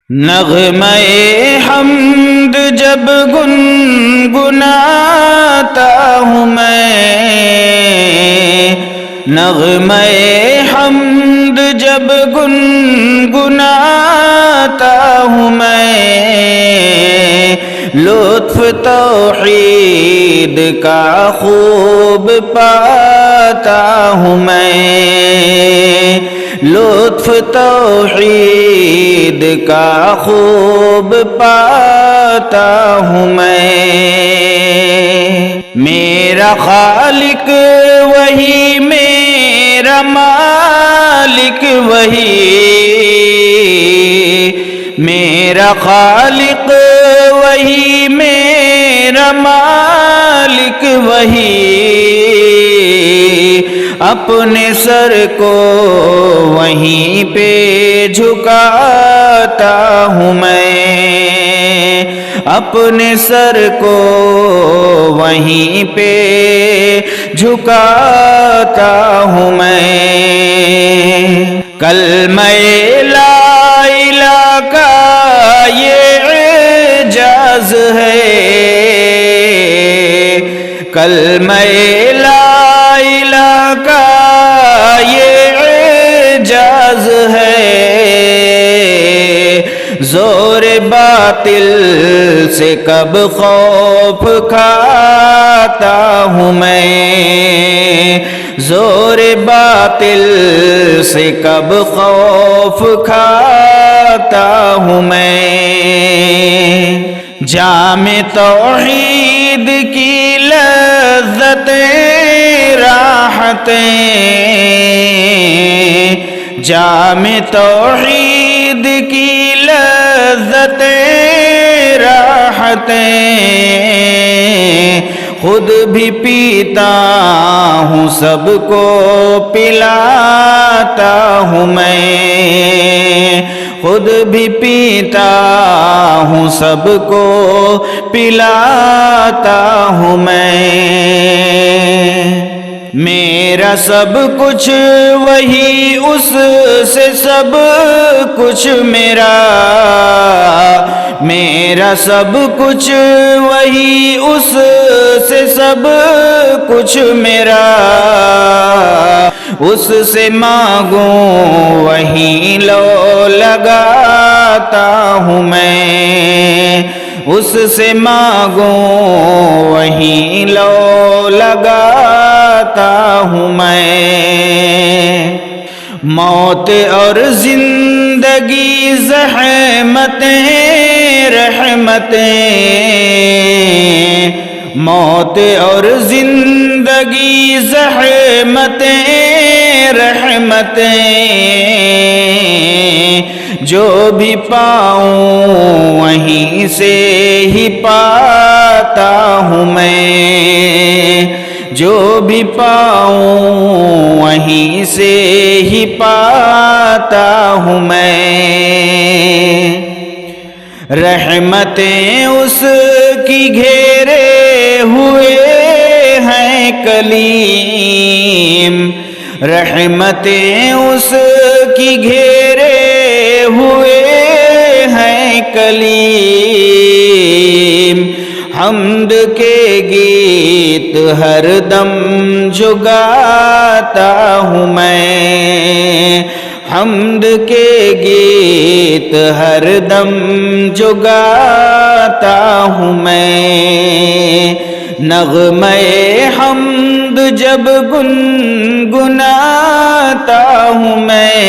نغمہ حمد جب گنگناتا ہوں میں، نغمہ حمد جب گنگناتا ہوں میں، لطف توحید کا خوب پاتا ہوں میں، لطف توحید کا خوب پاتا ہوں میں۔ میرا خالق وہی، میرا مالک وہی، میرا خالق وہی، میرا مالک وہی، اپنے سر کو وہیں پہ جھکاتا ہوں میں، اپنے سر کو وہیں پہ جھکاتا ہوں میں۔ کلمہ لا الہ کا یہ اعجاز ہے، کلمہ لا الہ کا یہ اعجاز ہے، زور باطل سے کب خوف کھاتا ہوں میں، زور باطل سے کب خوف کھاتا ہوں میں۔ جام توحید کی لذتیں راحتیں، جام توحید کی لذتیں راحتیں، خود بھی پیتا ہوں سب کو پلاتا ہوں میں، خود بھی پیتا ہوں سب کو پلاتا ہوں میں۔ میرا سب کچھ وہی، اس سے سب کچھ میرا، میرا سب کچھ وہی، اس سے سب کچھ میرا، اس سے مانگوں وہیں لو لگاتا ہوں میں، اس سے مانگوں وہیں لو لگاتا ہوں میں۔ موت اور زندگی زحمتیں رحمتیں، موت اور زندگی زحمتیں رحمتیں، جو بھی پاؤں وہیں سے ہی پاتا ہوں میں، جو بھی پاؤں وہیں سے ہی پاتا ہوں میں۔ رحمتیں اس کی گھیرے ہوئے ہیں کلیم، رحمتیں اس کی گھیرے ہوئے ہیں کلیم، حمد کے گیت ہر دم جو گاتا ہوں میں، حمد کے گیت ہر دم جو گاتا ہوں میں۔ نغمہ حمد جب گنگناتا ہوں میں،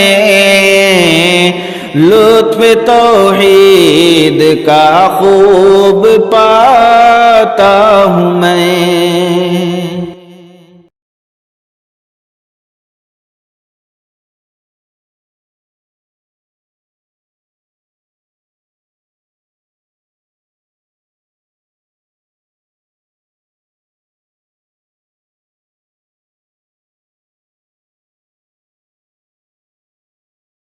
لطف توحید کا خوب پاتا ہوں میں۔